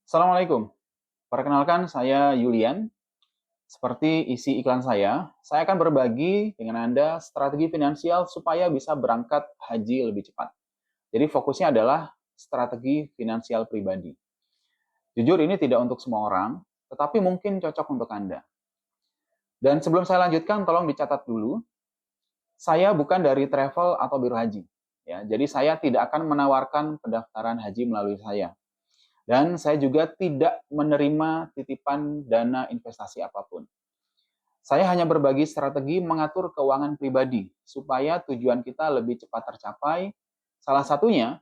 Assalamualaikum. Perkenalkan, saya Yulian. Seperti isi iklan saya akan berbagi dengan Anda strategi finansial supaya bisa berangkat haji lebih cepat. Jadi fokusnya adalah strategi finansial pribadi. Jujur ini tidak untuk semua orang, tetapi mungkin cocok untuk Anda. Dan sebelum saya lanjutkan, tolong dicatat dulu, saya bukan dari travel atau biro haji. Ya, jadi saya tidak akan menawarkan pendaftaran haji melalui saya. Dan saya juga tidak menerima titipan dana investasi apapun. Saya hanya berbagi strategi mengatur keuangan pribadi supaya tujuan kita lebih cepat tercapai. Salah satunya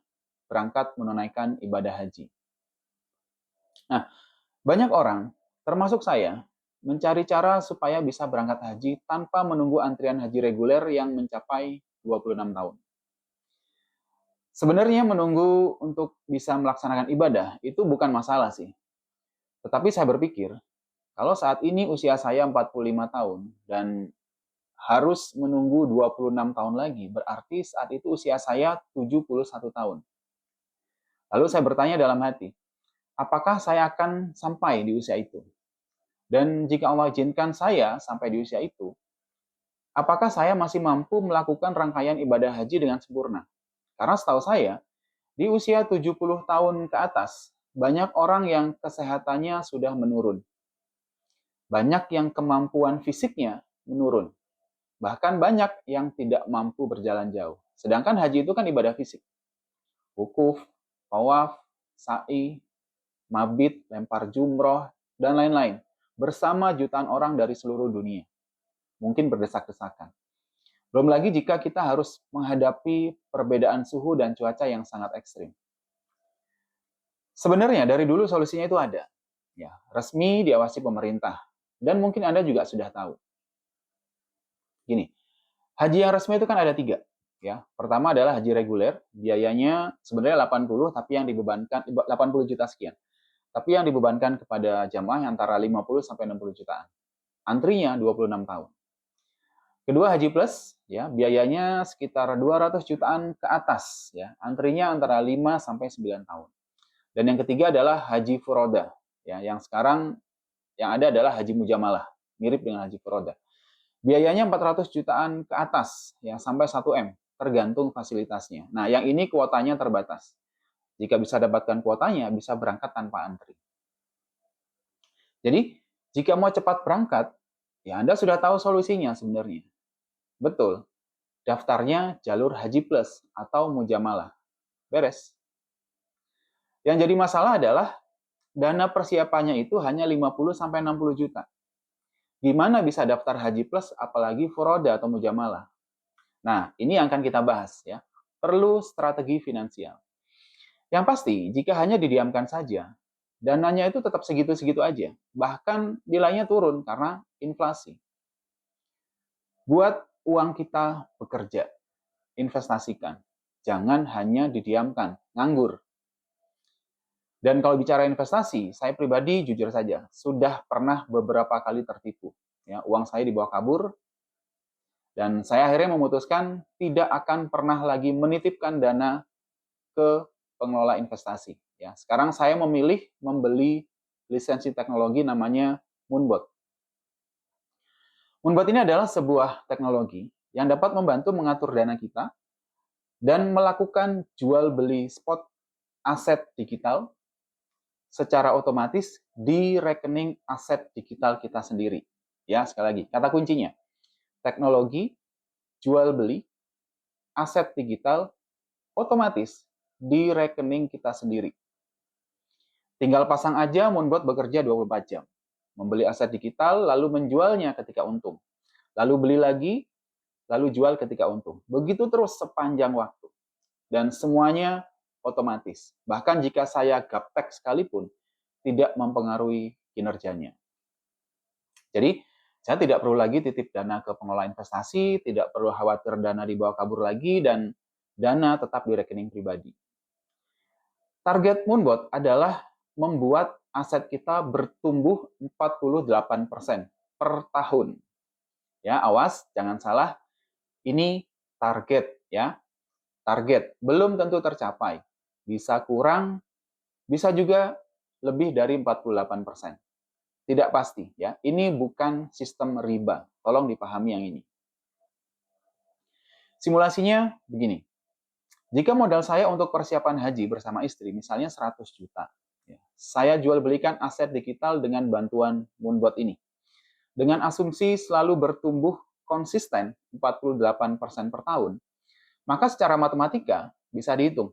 berangkat menunaikan ibadah haji. Nah, banyak orang, termasuk saya, mencari cara supaya bisa berangkat haji tanpa menunggu antrian haji reguler yang mencapai 26 tahun. Sebenarnya menunggu untuk bisa melaksanakan ibadah itu bukan masalah sih. Tetapi saya berpikir, kalau saat ini usia saya 45 tahun dan harus menunggu 26 tahun lagi, berarti saat itu usia saya 71 tahun. Lalu saya bertanya dalam hati, apakah saya akan sampai di usia itu? Dan jika Allah izinkan saya sampai di usia itu, apakah saya masih mampu melakukan rangkaian ibadah haji dengan sempurna? Karena setahu saya, di usia 70 tahun ke atas, banyak orang yang kesehatannya sudah menurun. Banyak yang kemampuan fisiknya menurun. Bahkan banyak yang tidak mampu berjalan jauh. Sedangkan haji itu kan ibadah fisik. Wukuf, tawaf, sa'i, mabit, lempar jumroh, dan lain-lain. Bersama jutaan orang dari seluruh dunia. Mungkin berdesak-desakan. Belum lagi jika kita harus menghadapi perbedaan suhu dan cuaca yang sangat ekstrim. Sebenarnya dari dulu solusinya itu ada. Ya, resmi diawasi pemerintah. Dan mungkin Anda juga sudah tahu. Gini, haji yang resmi itu kan ada 3. Ya, pertama adalah haji reguler, biayanya sebenarnya 80 tapi yang dibebankan 80 juta sekian. Tapi yang dibebankan kepada jamaah antara 50 sampai 60 jutaan. Antrinya 26 tahun. Kedua haji plus, ya, biayanya sekitar 200 jutaan ke atas, ya. Antrinya antara 5 sampai 9 tahun. Dan yang ketiga adalah haji furoda, ya, yang sekarang yang ada adalah haji mujamalah, mirip dengan haji furoda. Biayanya 400 jutaan ke atas, ya, sampai 1 M, tergantung fasilitasnya. Nah, yang ini kuotanya terbatas. Jika bisa dapatkan kuotanya, bisa berangkat tanpa antri. Jadi, jika mau cepat berangkat, ya Anda sudah tahu solusinya sebenarnya. Betul, daftarnya jalur Haji Plus atau Mujamalah. Beres. Yang jadi masalah adalah dana persiapannya itu hanya 50 sampai 60 juta. Gimana bisa daftar Haji Plus apalagi Furoda atau Mujamalah? Nah, ini yang akan kita bahas ya. Perlu strategi finansial. Yang pasti, jika hanya didiamkan saja, dananya itu tetap segitu-segitu aja. Bahkan nilainya turun karena inflasi. Buat uang kita bekerja, investasikan. Jangan hanya didiamkan, nganggur. Dan kalau bicara investasi, saya pribadi jujur saja, sudah pernah beberapa kali tertipu. Ya, uang saya dibawa kabur, dan saya akhirnya memutuskan tidak akan pernah lagi menitipkan dana ke pengelola investasi. Ya, sekarang saya memilih membeli lisensi teknologi namanya Moonbot. Moonbot ini adalah sebuah teknologi yang dapat membantu mengatur dana kita dan melakukan jual beli spot aset digital secara otomatis di rekening aset digital kita sendiri. Ya, sekali lagi, kata kuncinya, teknologi, jual beli, aset digital, otomatis di rekening kita sendiri. Tinggal pasang aja, Moonbot bekerja 24 jam. Membeli aset digital, lalu menjualnya ketika untung. Lalu beli lagi, lalu jual ketika untung. Begitu terus sepanjang waktu. Dan semuanya otomatis. Bahkan jika saya gaptek sekalipun, tidak mempengaruhi kinerjanya. Jadi, saya tidak perlu lagi titip dana ke pengelola investasi, tidak perlu khawatir dana dibawa kabur lagi, dan dana tetap di rekening pribadi. Target Moonbot adalah membuat aset kita bertumbuh 48% per tahun. Ya, awas, jangan salah. Ini target, ya. Target belum tentu tercapai. Bisa kurang, bisa juga lebih dari 48%. Tidak pasti ya. Ini bukan sistem riba. Tolong dipahami yang ini. Simulasinya begini. Jika modal saya untuk persiapan haji bersama istri misalnya 100 juta. Ya, saya jual belikan aset digital dengan bantuan Moonbot ini. Dengan asumsi selalu bertumbuh konsisten 48% per tahun, maka secara matematika bisa dihitung.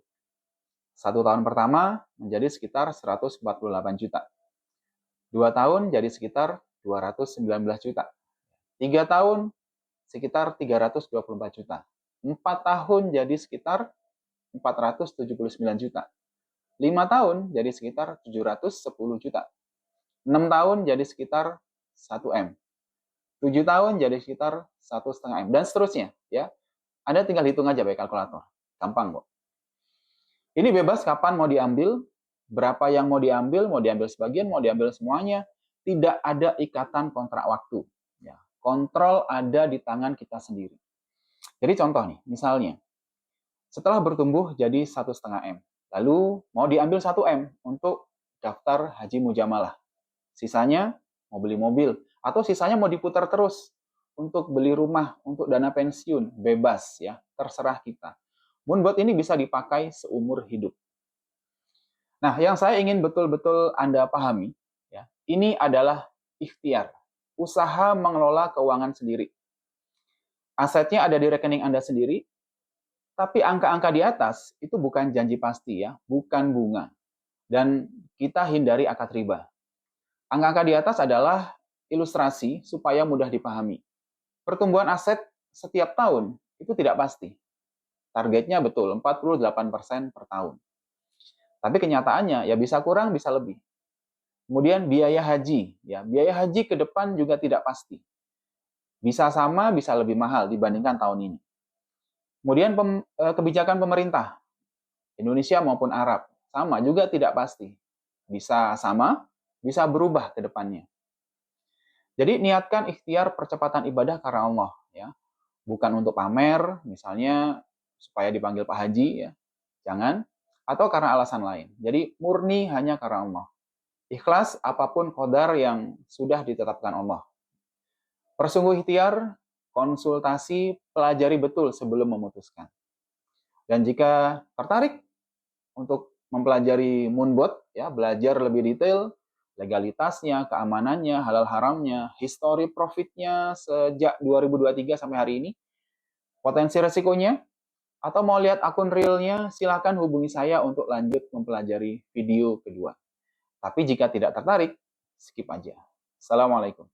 1 tahun pertama menjadi sekitar 148 juta. 2 tahun jadi sekitar 219 juta. 3 tahun sekitar 324 juta. 4 tahun jadi sekitar 479 juta. 5 tahun jadi sekitar 710 juta. 6 tahun jadi sekitar 1 M. 7 tahun jadi sekitar 1,5 M. Dan seterusnya. Ya. Anda tinggal hitung aja pakai kalkulator. Gampang kok. Ini bebas kapan mau diambil, berapa yang mau diambil sebagian, mau diambil semuanya. Tidak ada ikatan kontrak waktu. Ya. Kontrol ada di tangan kita sendiri. Jadi contoh nih, misalnya, setelah bertumbuh jadi 1,5 M. Lalu mau diambil 1 M untuk daftar haji mujamalah. Sisanya mau beli mobil. Atau sisanya mau diputar terus untuk beli rumah, untuk dana pensiun. Bebas ya, terserah kita. Moonbot ini bisa dipakai seumur hidup. Nah, yang saya ingin betul-betul Anda pahami, ya, ini adalah ikhtiar. Usaha mengelola keuangan sendiri. Asetnya ada di rekening Anda sendiri, tapi angka-angka di atas itu bukan janji pasti ya, bukan bunga. Dan kita hindari akad riba. Angka-angka di atas adalah ilustrasi supaya mudah dipahami. Pertumbuhan aset setiap tahun itu tidak pasti. Targetnya betul 48% per tahun. Tapi kenyataannya ya bisa kurang, bisa lebih. Kemudian biaya haji, ya biaya haji ke depan juga tidak pasti. Bisa sama, bisa lebih mahal dibandingkan tahun ini. Kemudian kebijakan pemerintah Indonesia maupun Arab sama juga tidak pasti. Bisa sama, bisa berubah ke depannya. Jadi niatkan ikhtiar percepatan ibadah karena Allah ya. Bukan untuk pamer, misalnya supaya dipanggil Pak Haji ya. Jangan, atau karena alasan lain. Jadi murni hanya karena Allah. Ikhlas apapun qadar yang sudah ditetapkan Allah. Persungguh ikhtiar, konsultasi, pelajari betul sebelum memutuskan. Dan jika tertarik untuk mempelajari Moonbot, ya, belajar lebih detail, legalitasnya, keamanannya, halal haramnya, history profitnya sejak 2023 sampai hari ini, potensi resikonya, atau mau lihat akun realnya, silakan hubungi saya untuk lanjut mempelajari video kedua. Tapi jika tidak tertarik, skip aja. Assalamualaikum.